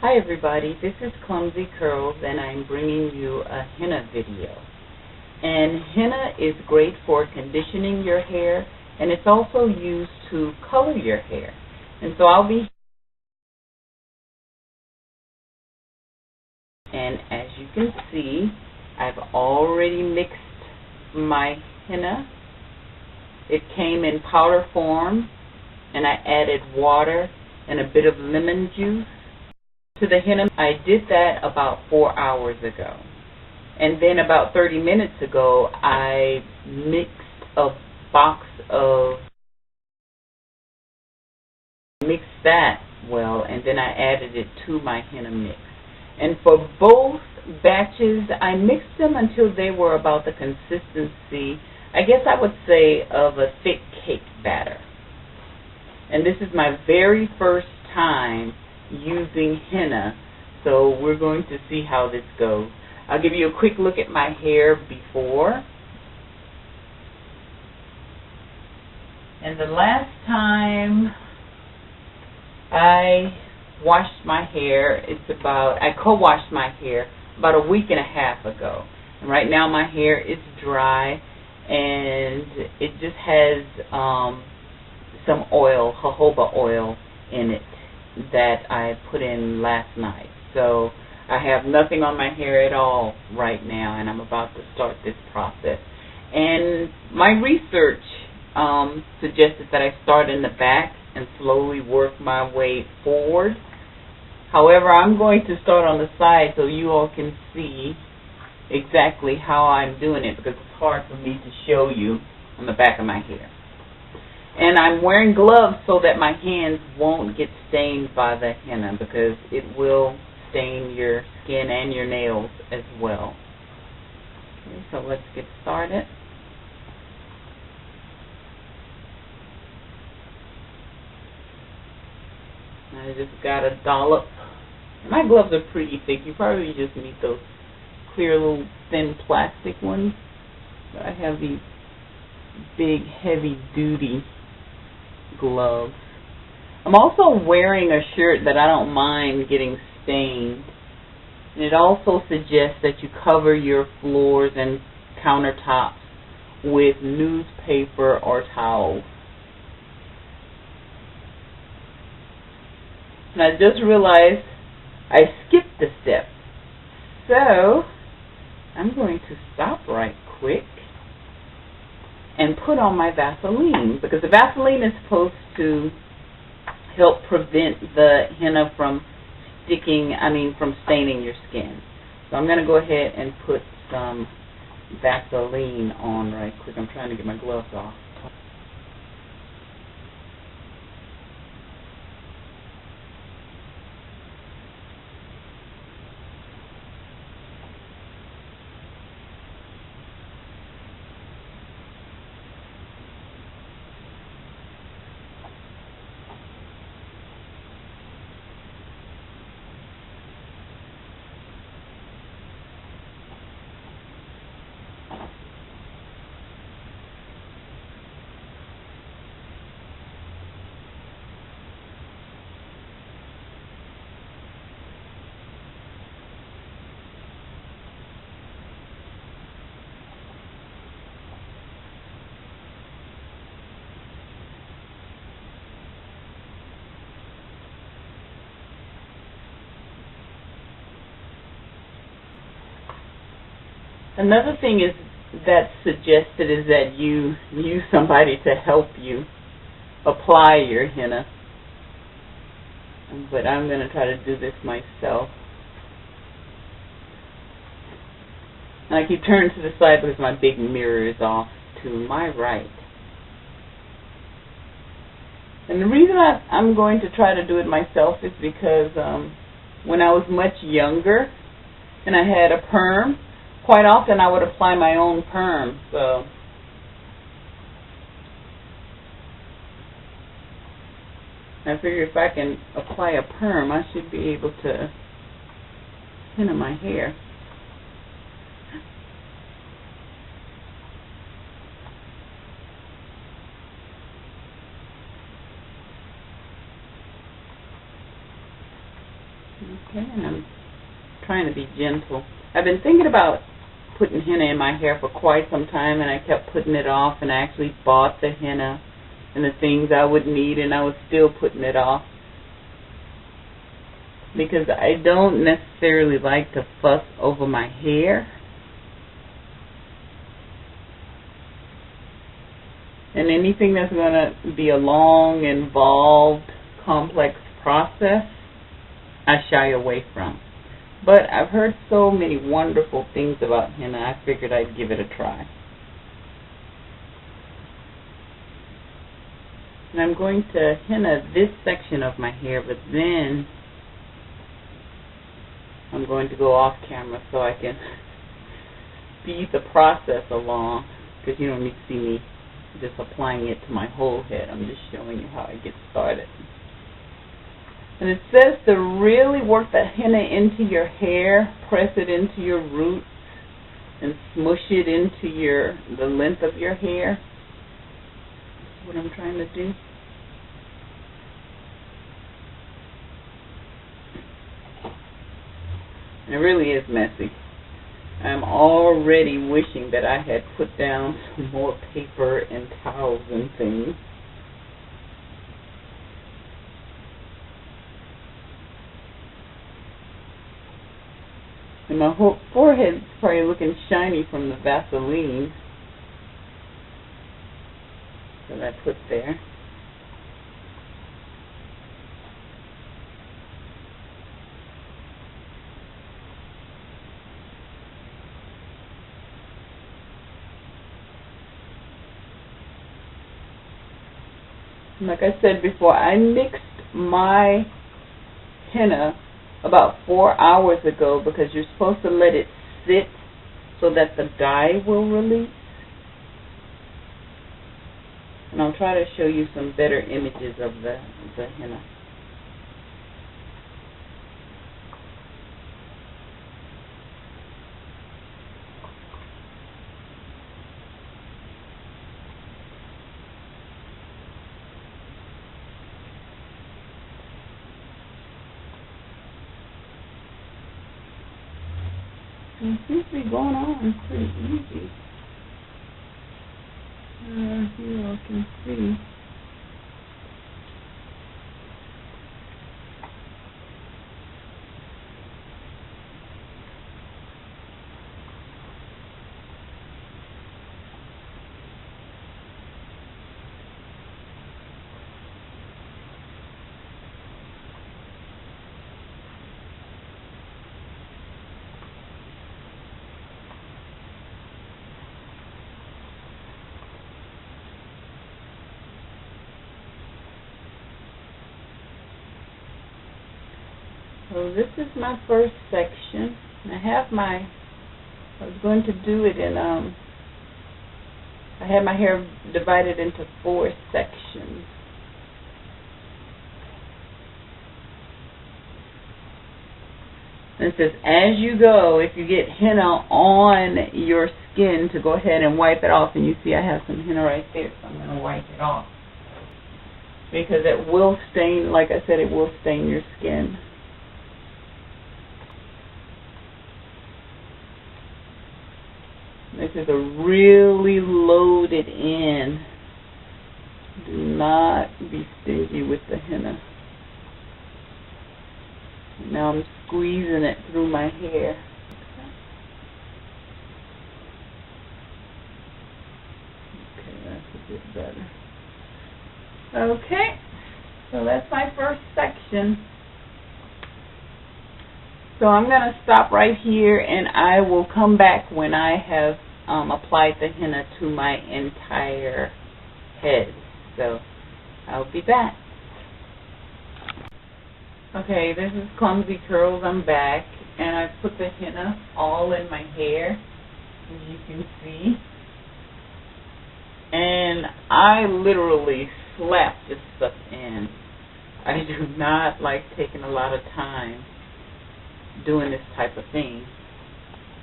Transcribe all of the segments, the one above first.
Hi everybody, this is ClumsyCurlZ and I'm bringing you a henna video. And henna is great for conditioning your hair, and it's also used to color your hair. And so and as you can see, I've already mixed my henna. It came in powder form, and I added water and a bit of lemon juice to the henna. I did that about 4 hours ago. And then about 30 minutes ago, I mixed that well, and then I added it to my henna mix. And for both batches, I mixed them until they were about the consistency, I guess I would say, of a thick cake batter. And this is my very first time using henna, so we're going to see how this goes. I'll give you a quick look at my hair before. And the last time I washed my hair, I co-washed my hair about a week and a half ago. And right now my hair is dry, and it just has some oil, jojoba oil in it that I put in last night. So I have nothing on my hair at all right now, and I'm about to start this process. And my research suggested that I start in the back and slowly work my way forward. However, I'm going to start on the side so you all can see exactly how I'm doing it, because it's hard for me to show you on the back of my hair. And I'm wearing gloves so that my hands won't get stained by the henna, because it will stain your skin and your nails as well. Okay, so let's get started. I just got a dollop. My gloves are pretty thick. You probably just need those clear little thin plastic ones. But I have these big heavy duty gloves. I'm also wearing a shirt that I don't mind getting stained. And it also suggests that you cover your floors and countertops with newspaper or towels. And I just realized I skipped a step. So I'm going to stop right quick and put on my Vaseline, because the Vaseline is supposed to help prevent the henna from from staining your skin. So I'm going to go ahead and put some Vaseline on right quick. I'm trying to get my gloves off. Another thing that's suggested is that you use somebody to help you apply your henna. But I'm going to try to do this myself. And I keep turning to the side because my big mirror is off to my right. And the reason I'm going to try to do it myself is because when I was much younger and I had a perm, quite often I would apply my own perm. So I figure if I can apply a perm, I should be able to henna my hair. Okay, and I'm trying to be gentle. I've been thinking about putting henna in my hair for quite some time, and I kept putting it off, and I actually bought the henna and the things I would need, and I was still putting it off because I don't necessarily like to fuss over my hair. And anything that's going to be a long, involved, complex process, I shy away from. But I've heard so many wonderful things about henna, I figured I'd give it a try. And I'm going to henna this section of my hair, but then I'm going to go off camera so I can speed the process along, because you don't need to see me just applying it to my whole head. I'm just showing you how I get started. And it says to really work the henna into your hair, press it into your roots, and smush it into the length of your hair. That's what I'm trying to do. And it really is messy. I'm already wishing that I had put down some more paper and towels and things. And my whole forehead's probably looking shiny from the Vaseline that I put there. Like I said before, I mixed my henna about 4 hours ago because you're supposed to let it sit so that the dye will release. And I'll try to show you some better images of the henna. It seems to be going on pretty easy. Here I can see. So this is my first section. I was going to do it in, I had my hair divided into 4 sections. And it says, as you go, if you get henna on your skin, to go ahead and wipe it off. And you see I have some henna right there, so I'm going to wipe it off. Because it will stain, like I said, it will stain your skin. This is a really loaded in. Do not be stingy with the henna. Now I'm squeezing it through my hair. Okay, that's a bit better. Okay, so that's my first section. So I'm going to stop right here, and I will come back when I have applied the henna to my entire head. So I'll be back. Okay, this is ClumsyCurlZ. I'm back, and I put the henna all in my hair, as you can see. And I literally slap this stuff in. I do not like taking a lot of time doing this type of thing.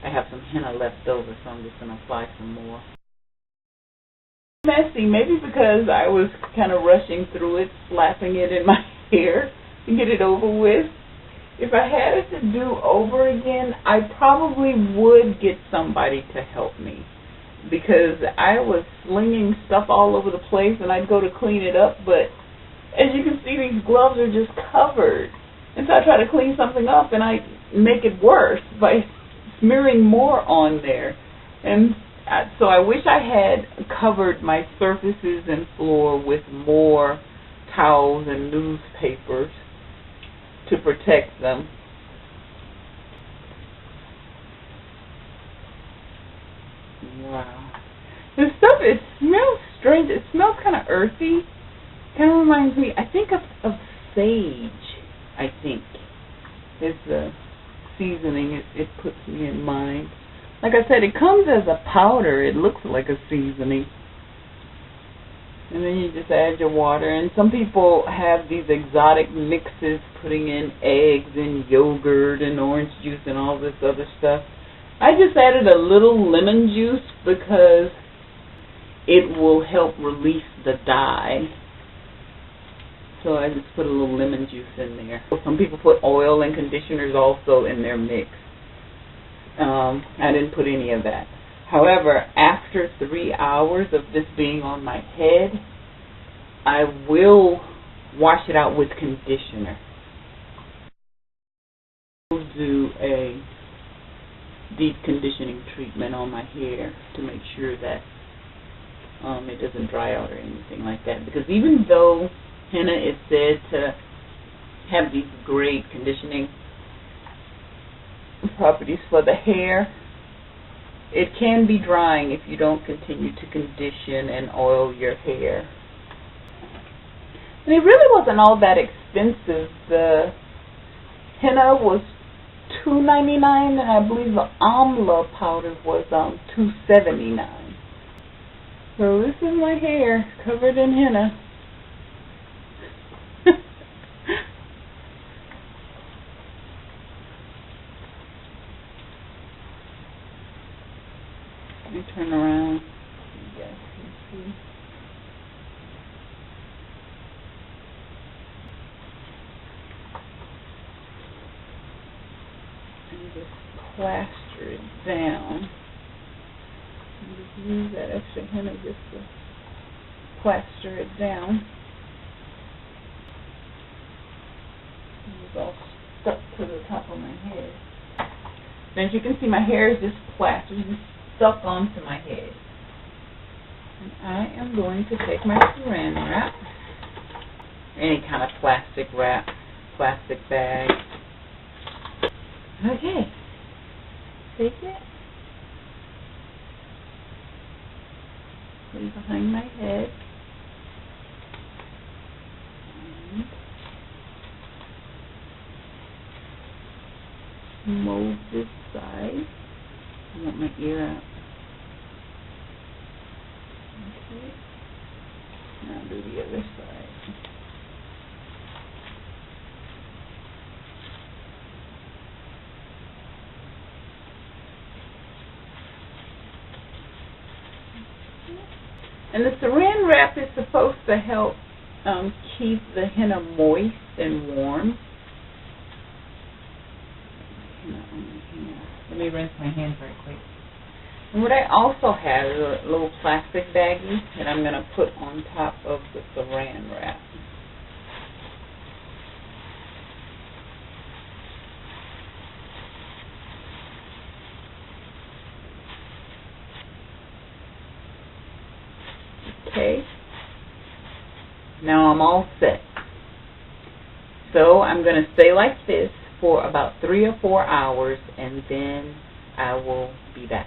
I have some henna left over, so I'm just going to apply some more. Messy, maybe because I was kind of rushing through it, slapping it in my hair to get it over with. If I had it to do over again, I probably would get somebody to help me, because I was slinging stuff all over the place and I'd go to clean it up, but as you can see, these gloves are just covered. And so I try to clean something up and I make it worse by smearing more on there. And so I wish I had covered my surfaces and floor with more towels and newspapers to protect them. Wow. This stuff, it smells strange. It smells kind of earthy. Kind of reminds me, I think, of sage, I think, is the seasoning it puts me in mind. Like I said, it comes as a powder. It looks like a seasoning. And then you just add your water. And some people have these exotic mixes, putting in eggs and yogurt and orange juice and all this other stuff. I just added a little lemon juice because it will help release the dye. So I just put a little lemon juice in there. Some people put oil and conditioners also in their mix. I didn't put any of that. However, after 3 hours of this being on my head, I will wash it out with conditioner. I'll do a deep conditioning treatment on my hair to make sure that it doesn't dry out or anything like that. Because even though henna is said to have these great conditioning properties for the hair, it can be drying if you don't continue to condition and oil your hair. And it really wasn't all that expensive. The henna was $2.99, and I believe the amla powder was $2.79. So this is my hair covered in henna. Let me turn around so you guys can see. And just plaster it down. And just use that extra henna just to plaster it down. It's all stuck to the top of my head. And as you can see, my hair is just plastered, just stuck onto my head. And I am going to take my saran wrap, any kind of plastic wrap, plastic bag. Okay, take it, put it behind my head, and mold this side. I want my ear out. Okay. Now do the other side. And the saran wrap is supposed to help keep the henna moist and warm. Let me rinse my hands very quick. And what I also have is a little plastic baggie that I'm going to put on top of the saran wrap. Okay. Now I'm all set. So I'm going to stay like this for about 3 or 4 hours, and then I will be back.